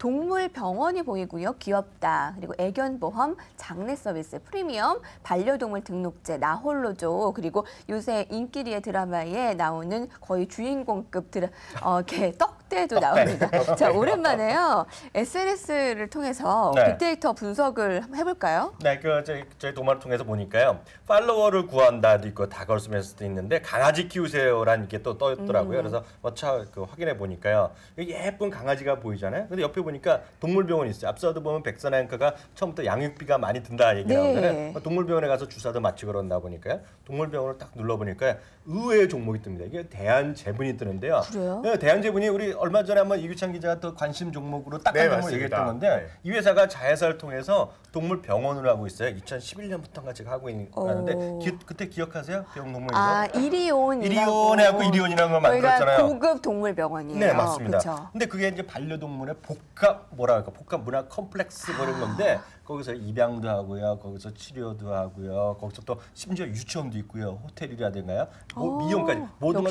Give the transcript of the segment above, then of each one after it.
동물병원이 보이고요. 귀엽다. 그리고 애견보험, 장례 서비스, 프리미엄, 반려동물 등록제, 나홀로죠. 그리고 요새 인기리의 드라마에 나오는 거의 주인공급 떡대도 나옵니다. 자, 오랜만에요. SNS를 통해서 네. 빅데이터 분석을 한번 해볼까요? 네, 저희 도마를 통해서 보니까요. 팔로워를 구한다도 있고 다걸스맨스도 있는데 강아지 키우세요라는 게 또 떠있더라고요. 그래서 확인해 보니까요. 예쁜 강아지가 보이잖아요. 근데 옆에 보니까 동물병원이 있어요. 앞서도 보면 백선 앵커가 처음부터 양육비가 많이 든다 얘기 나오잖아요. 동물병원에 가서 주사도 맞추고 그런다 보니까요. 동물병원을 딱 눌러보니까 의외의 종목이 뜹니다. 이게 대한제분이 뜨는데요. 그래요? 네, 대한제분이 우리 얼마 전에 한번 이규찬 기자가 또 관심 종목으로 딱 한 종목 얘기했던 건데 네. 이 회사가 자회사를 통해서 동물병원을 하고 있어요. 2011년부터인가 지금 하고 있는데 그때 기억하세요? 병동물에서 아, 이리온. 이리온해갖고 이리온이라는 걸 만들었잖아요. 고급 동물병원이에요. 네, 맞습니다. 그쵸? 근데 그게 이제 반려동물의 복합 복합 문화 컴플렉스 그런 건데 거기서 입양도 하고요, 거기서 치료도 하고요, 거기서 또 심지어 유치원도 있고요, 호텔이라든가요, 미용까지 모든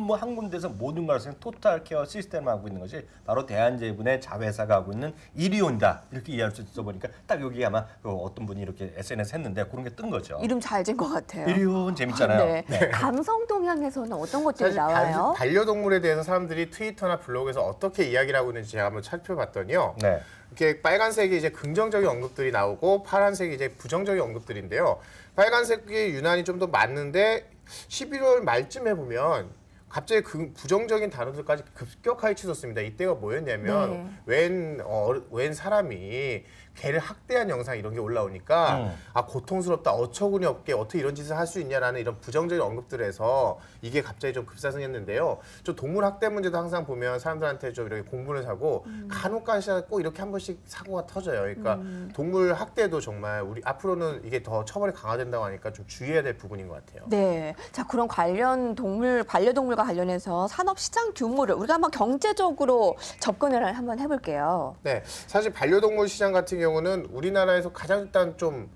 걸한 군데서 모든 걸 하는 토탈 케어 시스템을 하고 있는 것이 바로 대한제분의 자회사가 하고 있는 이리온이다 이렇게 이해할 수 있어 보니까 딱 여기 아마 어떤 분이 이렇게 SNS 했는데 그런 게 뜬 거죠. 이름 잘 지은 것 같아요. 이리온 재밌잖아요. 네. 네. 감성 동향에서는 어떤 것들이 나와요? 반려동물에 대해서 사람들이 트위터나 블로그에서 어떻게 이야기를 하고 있는지 제가 한번 살펴봤더니요. 네. 이렇게 빨간색이 이제 긍정적인 언급들이 나오고 파란색이 이제 부정적인 언급들인데요. 빨간색이 유난히 좀 더 많은데 11월 말쯤에 보면 갑자기 그 부정적인 단어들까지 급격하게 치솟습니다. 이때가 뭐였냐면 웬 사람이 개를 학대한 영상 이런 게 올라오니까 아 고통스럽다, 어처구니 없게 어떻게 이런 짓을 할 수 있냐라는 이런 부정적인 언급들에서 이게 갑자기 좀 급상승했는데요. 좀 동물 학대 문제도 항상 보면 사람들한테 좀 이렇게 공분을 사고 간혹가시 꼭 이렇게 한 번씩 사고가 터져요. 그러니까 동물 학대도 정말 우리 앞으로는 이게 더 처벌이 강화된다고 하니까 좀 주의해야 될 부분인 것 같아요. 네, 자 그럼 반려동물과 관련해서 산업 시장 규모를 우리가 한번 경제적으로 접근을 한번 해볼게요. 네, 사실 반려동물 시장 같은 경우는 우리나라에서 가장 일단 좀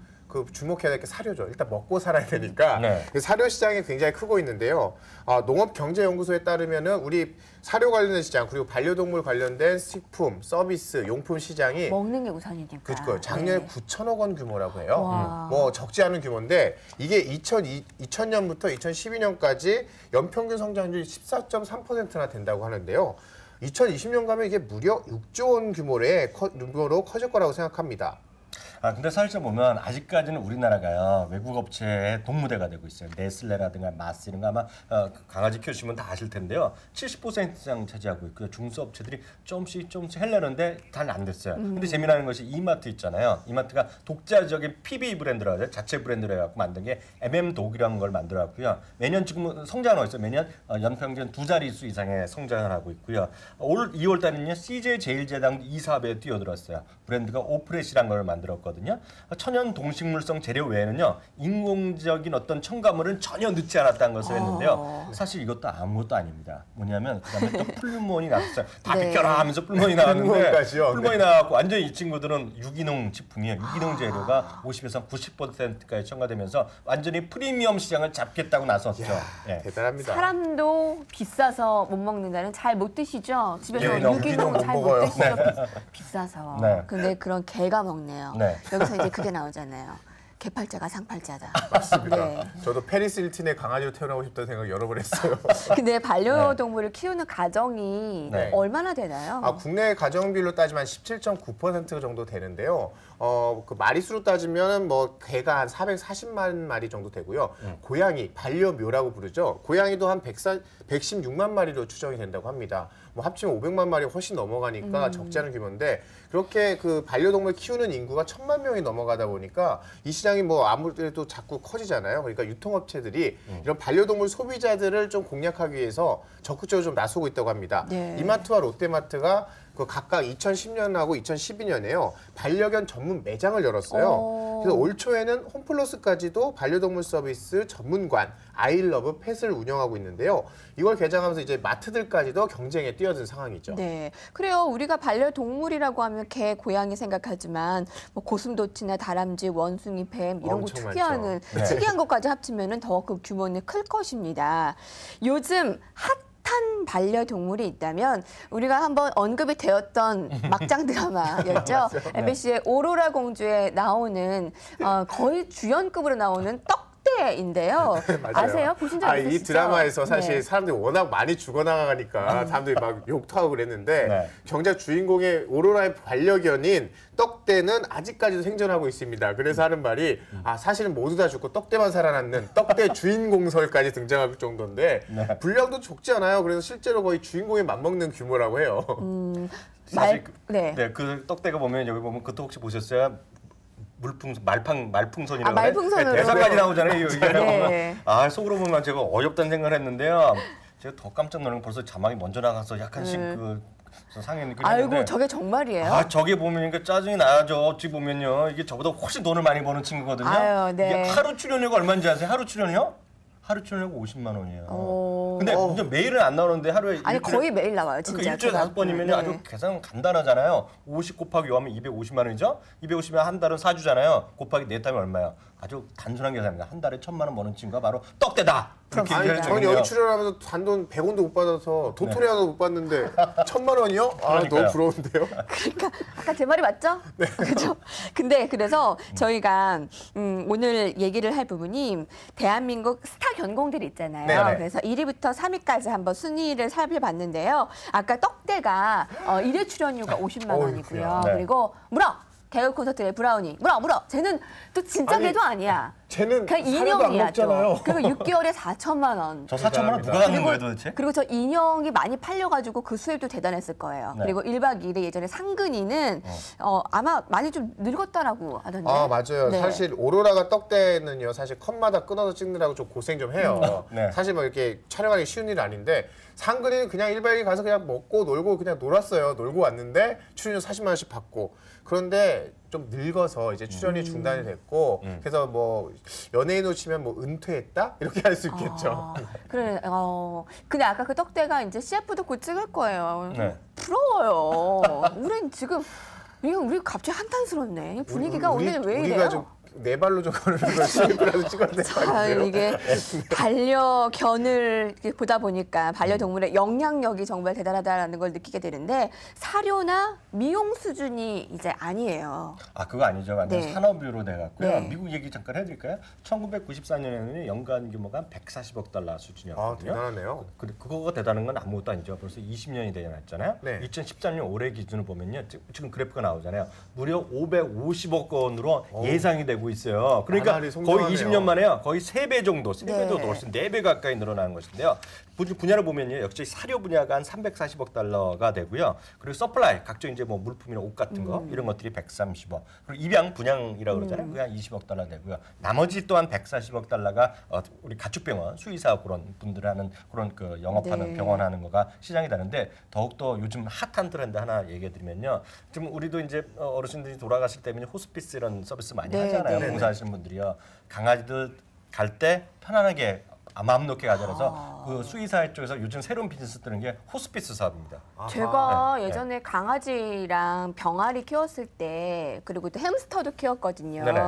주목해야 될 게 사료죠. 일단 먹고 살아야 되니까 사료 시장이 굉장히 크고 있는데요. 농업경제연구소에 따르면은 우리 사료 관련된 시장 그리고 반려동물 관련된 식품, 서비스, 용품 시장이 먹는 게 우선이니까. 그렇죠. 작년에 9천억 원 규모라고 해요. 뭐 적지 않은 규모인데 이게 2000년부터 2012년까지 연평균 성장률이 14.3%나 된다고 하는데요. 2020년 가면 이게 무려 6조 원 규모로 커질 거라고 생각합니다. 근데 사실 보면 아직까지는 우리나라가요 외국 업체의 동무대가 되고 있어요. 네슬레라든가 마스 이런 거 아마 강아지 키우시면 다 아실 텐데요. 70% 이상 차지하고 있고요. 중소업체들이 조금씩 하려는데 잘 안 됐어요. 근데 재미나는 것이 이마트 있잖아요. 이마트가 독자적인 PB 브랜드라고 해요. 자체 브랜드로 해갖고 만든 게 MM독이라는 걸 만들어갖고요. 매년 지금 성장을 하고 있어요. 매년 연평균 2자릿수 이상의 성장을 하고 있고요. 올 2월 달에는요 CJ 제일제당 이 사업에 뛰어들었어요. 브랜드가 오프레시라는 걸 만들었거든요. 천연 동식물성 재료 외에는요 인공적인 어떤 첨가물은 전혀 넣지 않았다는 것을 했는데요. 사실 이것도 아무것도 아닙니다. 뭐냐면 그다음에 또 풀무원이 나왔어요. 다 비켜라 하면서 풀무원이 나왔는데 풀무원이 나왔고 완전히 이 친구들은 유기농 제품이에요. 유기농 재료가 50에서 90%까지 첨가되면서 완전히 프리미엄 시장을 잡겠다고 나섰죠. 이야, 대단합니다. 사람도 비싸서 못 먹는다는 잘 못 드시죠? 집에서 유기농 잘 못 드시죠? 비싸서. 근데 그런 개가 먹네요. 여기서 이제 그게 나오잖아요. 개팔자가 상팔자다. 맞습니다. 저도 페리스 힐튼의 강아지로 태어나고 싶다는 생각 여러 번 했어요. 근데 반려동물을 키우는 가정이 얼마나 되나요? 국내 가정 비율로 따지면 17.9% 정도 되는데요. 그 마리수로 따지면 뭐 개가 한 440만 마리 정도 되고요. 고양이, 반려묘라고 부르죠. 고양이도 한 116만 마리로 추정이 된다고 합니다. 뭐 합치면 500만 마리 훨씬 넘어가니까 적지 않은 규모인데 그렇게 그 반려동물 키우는 인구가 1000만 명이 넘어가다 보니까 이 시장이 뭐 아무래도 자꾸 커지잖아요. 그러니까 유통업체들이 이런 반려동물 소비자들을 좀 공략하기 위해서 적극적으로 좀 나서고 있다고 합니다. 이마트와 롯데마트가 각각 2010년하고 2012년에요. 반려견 전문 매장을 열었어요. 그래서 올 초에는 홈플러스까지도 반려동물 서비스 전문관 아이러브 펫을 운영하고 있는데요. 이걸 개장하면서 이제 마트들까지도 경쟁에 뛰어든 상황이죠. 네, 그래요. 우리가 반려동물이라고 하면 개, 고양이 생각하지만 뭐 고슴도치나 다람쥐, 원숭이, 뱀 이런 거 특이한 것까지 합치면은 더 그 규모는 클 것입니다. 요즘 핫한 반려동물이 있다면 우리가 한번 언급이 되었던 막장 드라마였죠. MBC의 오로라 공주에 나오는 거의 주연급으로 나오는 떡대인데요. 맞아요. 아세요? 보신 적 있으시죠? 이 드라마에서 사실 네. 사람들이 워낙 많이 죽어나가니까 사람들이 막 욕도 하고 그랬는데 네. 정작 주인공의 오로라의 반려견인 떡대는 아직까지도 생존하고 있습니다. 그래서 하는 말이 사실은 모두 다 죽고 떡대만 살아남는 떡대 주인공설까지 등장할 정도인데 네. 분량도 적지 않아요. 그래서 실제로 거의 주인공에 맞먹는 규모라고 해요. 사실 네. 그 떡대가 보면 여기 보면 그것도 혹시 보셨어요? 말풍선이라고 말풍선으로. 대사까지 나오잖아요. 이게 네. 보면 속으로 보면 제가 어이없다는 생각을 했는데요. 제가 더 깜짝 놀란 건 벌써 자막이 먼저 나가서 약간씩 그 상해는 아이고 저게 정말이에요? 저게 보면 짜증이 나죠. 어찌 보면요. 이게 저보다 훨씬 돈을 많이 버는 친구거든요. 아유, 네. 이게 하루 출연료가 얼마인지 아세요? 하루 출연료? 하루 출연료가 50만 원이에요. 근데 완전 매일은 안 나오는데 하루에 아니 일주일에 거의 매일 나와요 진짜. 그러니까 일주일에 제가. 5번이면 네. 아주 계산 간단하잖아요. 50 곱하기 5 하면 250만 원이죠. 250면 한 달은 4주잖아요. 곱하기 넷 하면 얼마예요? 아주 단순한 계산입니다. 한 달에 1,000만 원 버는 친구가 바로 떡대다. 이렇게 아니, 얘기를 저는 하거든요. 여기 출연하면서 단돈 100원도 못 받아서 도토리 하나도 못 받는데 1,000만 원이요? 그러니까요. 너무 부러운데요. 그러니까 아까 제 말이 맞죠? 그렇죠. 근데 그래서 저희가 오늘 얘기를 할 부분이 대한민국 스타 견공들이 있잖아요. 네네. 그래서 1위부터 3위까지 한번 순위를 살펴봤는데요. 아까 떡대가 1회 출연료가 50만 원이고요. 네. 그리고 개그 콘서트의 브라우니 물어 쟤는 또 진짜 아니, 개도 아니야. 쟤는 그냥 사료도 안 인형이야 먹잖아요. 또. 그리고 6개월에 4천만 원. 저 4천만 원 누가 갖는 거예요 도대체? 그리고 저 인형이 많이 팔려가지고 그 수입도 대단했을 거예요. 네. 그리고 1박 2일에 예전에 상근이는 아마 많이 좀 늙었다라고 하던데. 맞아요. 네. 사실 오로라가 떡대는요. 사실 컷마다 끊어서 찍느라고 좀 고생 좀 해요. 네. 사실 뭐 이렇게 촬영하기 쉬운 일은 아닌데 상근이는 그냥 1박 2일 가서 그냥 먹고 놀고 그냥 놀았어요. 놀고 왔는데 출연료 40만 원씩 받고. 그런데 좀 늙어서 이제 출연이 중단이 됐고 그래서 뭐 연예인으로 치면 뭐 은퇴했다 이렇게 할 수 있겠죠. 그래. 근데 아까 그 떡대가 이제 CF도 곧 찍을 거예요. 네. 부러워요. 우린 지금 우리 갑자기 한탄스럽네. 분위기가 오늘 왜 이래요? 우리가 좀 네 발로 좀 걸으면서 CF라도 찍어야 될 것 아, 같아요. 이게 반려견을 이렇게 보다 보니까 반려동물의 영향력이 정말 대단하다는 걸 느끼게 되는데 사료나 미용 수준이 이제 아니에요. 그거 아니죠. 완전 네. 산업유로 돼갖고요. 네. 미국 얘기 잠깐 해드릴까요? 1994년에는 연간 규모가 한 140억 달러 수준이었거든요. 대단하네요. 그거가 대단한 건 아무것도 아니죠. 벌써 20년이 되잖아요. 네. 2013년 올해 기준을 보면요. 지금 그래프가 나오잖아요. 무려 550억 원으로 예상이 되고 있어요. 그러니까 나날이 거의 성장하네요. 20년 만에요. 거의 3배 정도, 3배도 네. 훨씬 4배 가까이 늘어나는 것인데요. 분야를 보면요. 역시 사료 분야가 한 340억 달러가 되고요. 그리고 서플라이, 각종 이제 뭐 물품이나 옷 같은 거 이런 것들이 130억. 그리고 입양, 분양이라고 그러잖아요. 그게 한 20억 달러 되고요. 나머지 또한 140억 달러가 우리 가축병원, 수의사 그런 분들 하는 그런 그 영업하는 네. 병원 하는 거가 시장이 되는데 더욱더 요즘 핫한 트렌드 하나 얘기해 드리면요. 지금 우리도 이제 어르신들이 돌아가실 때면 호스피스 이런 서비스 많이 네, 하잖아요. 네. 봉사하시는 분들이요. 강아지들 갈 때 편안하게 마음 놓게 가져서 그 수의사 쪽에서 요즘 새로운 비즈니스 뜨는 게 호스피스 사업입니다. 제가 네. 예전에 강아지랑 병아리 키웠을 때 그리고 또 햄스터도 키웠거든요. 네네.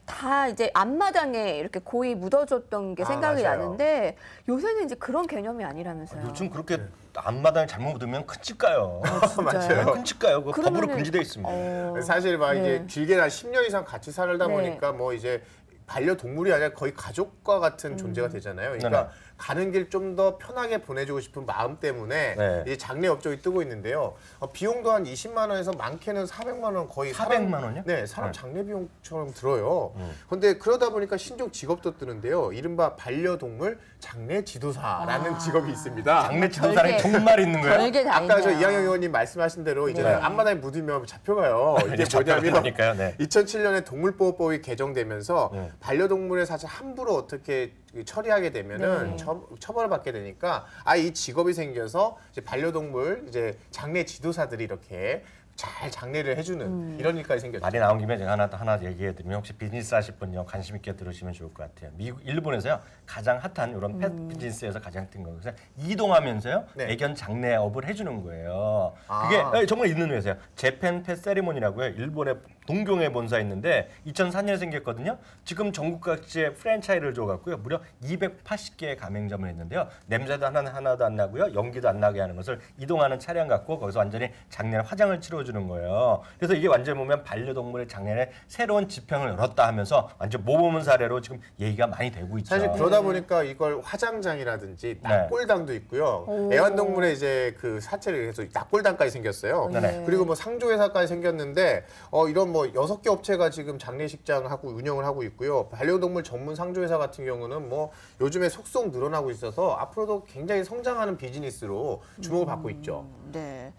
다 이제 앞마당에 이렇게 고이 묻어줬던 게 생각이 맞아요. 나는데 요새는 이제 그런 개념이 아니라면서요. 요즘 그렇게 앞마당에 잘못 묻으면 큰 집 가요. 진짜요? 큰 집 가요. 그거 법으로 그러면은- 금지되어 있습니다. 사실 막 네. 이제 길게 한 10년 이상 같이 살다 네. 보니까 뭐 이제 반려동물이 아니라 거의 가족과 같은 존재가 되잖아요. 그러니까 네네. 가는 길 좀 더 편하게 보내주고 싶은 마음 때문에 네. 이제 장례 업종이 뜨고 있는데요. 비용도 한 20만 원에서 많게는 400만 원 거의 400만 원이요? 네, 사람 장례 비용처럼 들어요. 그런데 그러다 보니까 신종 직업도 뜨는데요. 이른바 반려동물 장례 지도사라는 직업이 있습니다. 장례 지도사에 별게- 정말 있는 거예요? 별게 다 아까 저 있네요. 이항영 의원님 말씀하신 대로 이제 네. 앞마당에 묻으면 잡혀가요. 이게 뭐냐면 잡혀가니까요. 네. 2007년에 동물보호법이 개정되면서 네. 반려동물을 사실 함부로 어떻게 처리하게 되면은 네. 처벌을 받게 되니까 이 직업이 생겨서 이제 반려동물 이제 장례 지도사들이 이렇게 잘 장례를 해주는 이런 일까지 생겼죠. 말이 나온 김에 제가 하나 얘기해드리면 혹시 비즈니스 하실 분요 관심 있게 들으시면 좋을 것 같아요. 일본에서요 가장 핫한 이런 펫 비즈니스에서 가장 뜬 거예요. 그래서 이동하면서요 네. 애견 장례업을 해주는 거예요. 아. 그게 정말 있는 회사예요. 재팬 펫 세리머니라고요. 일본의 동경에 본사 있는데 2004년에 생겼거든요. 지금 전국 각지에 프랜차이즈를 줘갖고요. 무려 280개의 가맹점을 했는데요. 냄새도 하나도 안 나고요. 연기도 안 나게 하는 것을 이동하는 차량 갖고 거기서 완전히 장례 화장을 치러주는 거예요. 그래서 이게 완전 보면 반려동물의 장례에 새로운 지평을 열었다 하면서 완전 모범 사례로 지금 얘기가 많이 되고 있죠. 사실 그러다 보니까 이걸 화장장이라든지 납골당도 있고요. 애완동물의 이제 그 사체를 해서 납골당까지 생겼어요. 네. 그리고 뭐 상조회사까지 생겼는데 이런 뭐 6개 업체가 지금 장례식장하고 운영을 하고 있고요. 반려동물 전문 상조회사 같은 경우는 뭐 요즘에 속속 늘어나고 있어서 앞으로도 굉장히 성장하는 비즈니스로 주목을 받고 있죠. 네.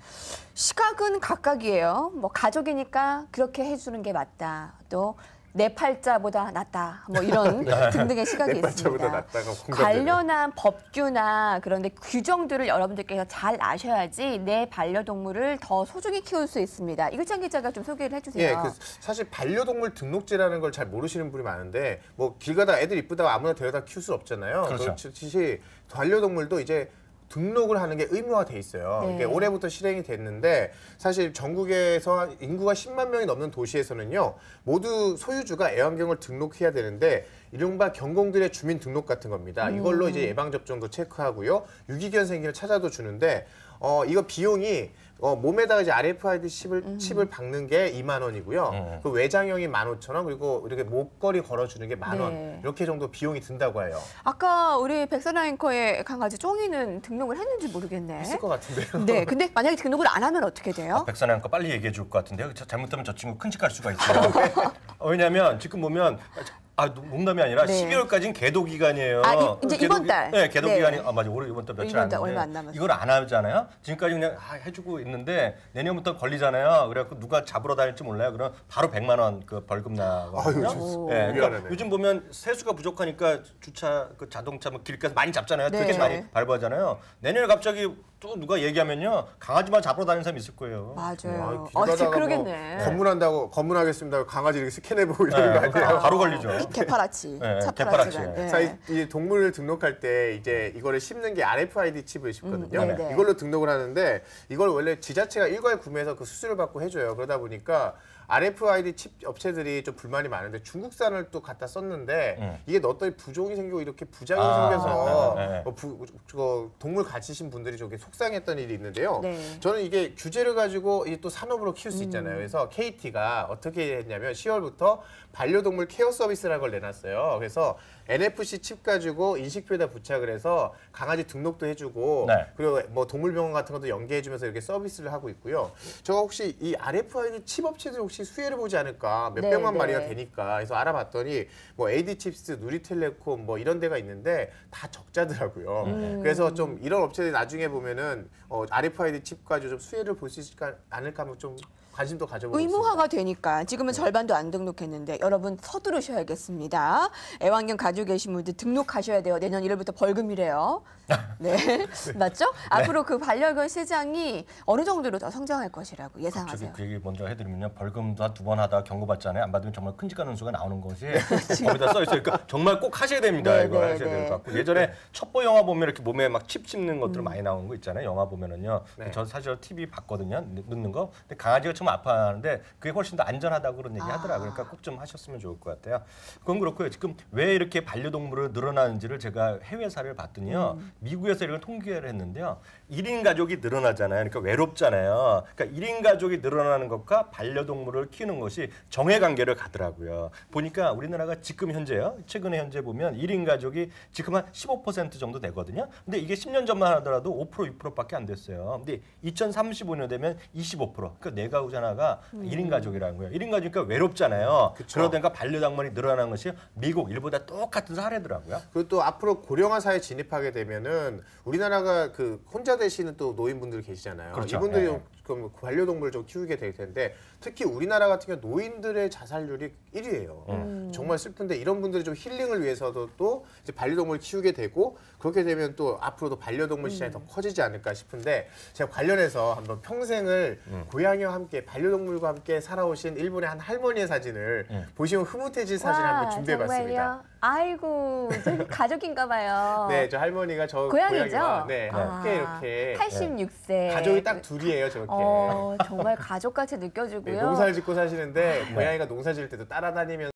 시각은 각각이에요. 뭐 가족이니까 그렇게 해주는 게 맞다. 또 내 팔자보다 낫다. 뭐 이런 등등의 시각이 내 팔자보다 있습니다. 낫다가 공감되네. 관련한 법규나 그런데 규정들을 여러분들께서 잘 아셔야지 내 반려동물을 더 소중히 키울 수 있습니다. 이글찬 기자가 좀 소개를 해주세요. 예, 사실 반려동물 등록제라는 걸 잘 모르시는 분이 많은데 뭐 길 가다 애들 이쁘다고 아무나 데려다 키울 수 없잖아요. 그렇죠. 그렇듯이 반려동물도 이제 등록을 하는 게 의무화 돼 있어요. 네. 이게 올해부터 실행이 됐는데 사실 전국에서 인구가 10만 명이 넘는 도시에서는요. 모두 소유주가 애완경을 등록해야 되는데 이른바 경공들의 주민 등록 같은 겁니다. 이걸로 이제 예방 접종도 체크하고요. 유기견 생기를 찾아도 주는데 이거 비용이 몸에다가 이제 RFID 칩을 박는 게 2만 원이고요. 그 외장형이 15,000원 그리고 이렇게 목걸이 걸어주는 게 10,000원 네. 이렇게 정도 비용이 든다고 해요. 아까 우리 백선아 앵커의 강아지 쫑이는 등록을 했는지 모르겠네. 했을 것 같은데요. 네, 근데 만약에 등록을 안 하면 어떻게 돼요? 백선아 거 빨리 얘기해 줄 것 같은데요. 잘못하면 저 친구 큰집 갈 수가 있어요. 왜냐하면 지금 보면 농담이 아니라 네. 12월까지는 계도 기간이에요. 이제 이번 달. 네, 계도 네. 기간이 맞아. 올해 이번 달 며칠 이번 안 달 됐는데 얼마 안 남았어요. 이걸 안 하잖아요. 지금까지 그냥 해주고 있는데 내년부터 걸리잖아요. 그래갖고 누가 잡으러 다닐지 몰라요. 그럼 바로 100만 원 그 벌금 나거든요. 아유, 네, 그러니까 미안하네. 요즘 보면 세수가 부족하니까 주차 그 자동차 뭐 길가에서 많이 잡잖아요. 네. 되게 많이 밟아잖아요. 내년에 갑자기 또 누가 얘기하면요 강아지만 잡으러 다니는 사람 있을 거예요. 맞아요. 길 진짜 가다가 그러겠네. 뭐 검문하겠습니다. 강아지 이렇게 스캔해보고 이러는 거 아니에요? 바로 걸리죠. 개파라치, 네, 차파라치가. 개파라치. 네. 자, 이 동물을 등록할 때 이제 이거를 씹는 게 RFID 칩을 씹거든요. 네, 네. 이걸로 등록을 하는데 이걸 원래 지자체가 일괄 구매해서 그 수수료를 받고 해줘요. 그러다 보니까 RFID 칩 업체들이 좀 불만이 많은데 중국산을 또 갖다 썼는데 이게 넣었더니 부종이 생기고 이렇게 부작용이 생겨서 네. 동물 가지신 분들이 저게 속상했던 일이 있는데요. 네. 저는 이게 규제를 가지고 이게 또 산업으로 키울 수 있잖아요. 그래서 KT가 어떻게 했냐면 10월부터 반려동물 케어 서비스라는 걸 내놨어요. 그래서 NFC 칩 가지고 인식표에다 부착을 해서 강아지 등록도 해주고 네. 그리고 뭐 동물병원 같은 것도 연계해주면서 이렇게 서비스를 하고 있고요. 저 혹시 이 RFID 칩 업체들 혹시 수혜를 보지 않을까 몇 네, 백만 네. 마리가 되니까 그래서 알아봤더니 뭐 AD칩스, 누리텔레콤 뭐 이런 데가 있는데 다 적자더라고요. 그래서 좀 이런 업체들이 나중에 보면은 RFID 칩 가지고 좀 수혜를 볼 수 있지 않을까 하면 좀 관심도 가져보고 의무화가 되니까 지금은 절반도 안 등록했는데 여러분 서두르셔야겠습니다. 애완견 가지고 계신 분들 등록하셔야 돼요. 내년 1월부터 벌금이래요. 네, 맞죠? 앞으로 그 반려견 시장이 어느 정도로 더 성장할 것이라고 저기 예상하세요? 그 얘기 먼저 해드리면요. 벌금도 한 2번 하다가 경고받잖아요. 안 받으면 정말 큰 집 가는 수가 나오는 것이 거기다 써 있어요. 그러니까 정말 꼭 하셔야 됩니다. 네, 이거 네, 하셔야 네. 될 것 같고 예전에 첩보 영화 보면 이렇게 몸에 막 칩 씹는 것들 많이 나오는 거 있잖아요. 영화 보면은요. 네. 저 사실 TV 봤거든요. 넣는 거. 근데 강아지가 좀 아파하는데 그게 훨씬 더 안전하다고 그런 얘기 하더라고요. 그러니까 꼭 좀 하셨으면 좋을 것 같아요. 그건 그렇고요. 지금 왜 이렇게 반려동물을 늘어나는지를 제가 해외 사례를 봤더니요. 미국에서 이런 통계를 했는데요. 1인 가족이 늘어나잖아요. 그러니까 외롭잖아요. 그러니까 1인 가족이 늘어나는 것과 반려동물을 키우는 것이 정해관계를 가더라고요. 보니까 우리나라가 지금 현재요. 최근에 현재 보면 1인 가족이 지금 한 15% 정도 되거든요. 근데 이게 10년 전만 하더라도 5% 6%밖에 안 됐어요. 근데 2035년 되면 25%. 그러니까 네 가구 하나가 1인 가족이라는 거예요. 1인 가족이니까 외롭잖아요. 그쵸. 그러다 보니까 반려동물이 늘어나는 것이 미국, 일보다 똑같이 똑같은 사례더라고요. 그리고 또 앞으로 고령화 사회 진입하게 되면은 우리나라가 그 혼자 되시는 또 노인분들 계시잖아요. 그렇죠. 이분들이 예. 좀 반려동물을 좀 키우게 될 텐데 특히 우리나라 같은 경우 노인들의 자살률이 1위예요. 정말 슬픈데 이런 분들이 좀 힐링을 위해서도 또 이제 반려동물을 키우게 되고 그렇게 되면 또 앞으로도 반려동물 시장이 더 커지지 않을까 싶은데 제가 관련해서 한번 평생을 고양이와 함께 반려동물과 함께 살아오신 일본의 한 할머니의 사진을 보시면 흐뭇해질 사진 와, 한번 준비해봤습니다. 정말요? 아이고, 저희 가족인가 봐요. 네, 저 할머니가 저 고양이죠? 고양이와 네, 아, 함께 이렇게 86세. 가족이 딱 둘이에요, 저렇게. 정말 가족같이 느껴지고요. 네, 농사를 짓고 사시는데 고양이가 농사 지을 때도 따라다니면서